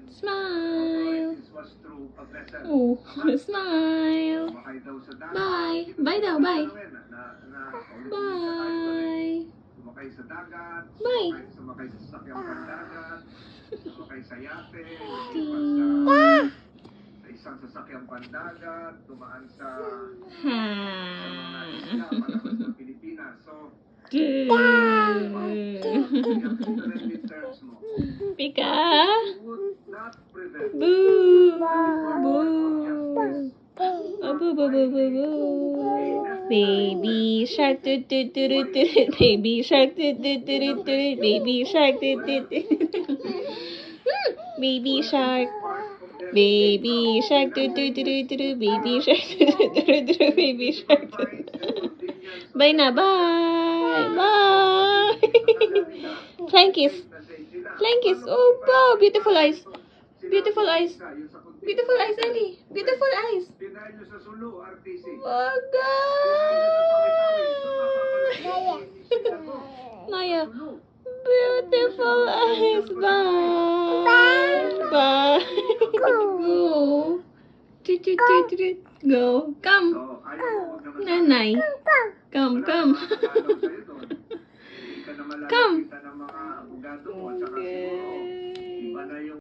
Smile. Oh, smile. Bye. Bye daw, bye. Bye. Sumakay sa dagat, Bye. sumakay sa sasakyang pandagat, sumakay sa yate, sa isang sasakyang pandagat, tumaan sa mga isla palabas ng Pilipinas. So, friendly terms mo. Pika. Would not prevent Boo. Boo. Oh, boo, boo, boo, boo, boo. Baby shark, do do do do do. Baby shark, do do do do do. Baby shark, do do do. Baby shark. Baby shark, do do do do do. Baby shark, do do do do. Baby shark. Bye na, bye. Bye. Flying kiss. Flying kiss. Oh, wow, beautiful eyes. Beautiful eyes. Beautiful eyes, Ellie. Beautiful eyes. Pinahin nyo sa Sulu, RTC. Naya. Beautiful eyes. Bye. Bye. Go. Go. Come. Nanay. Come, come. Come.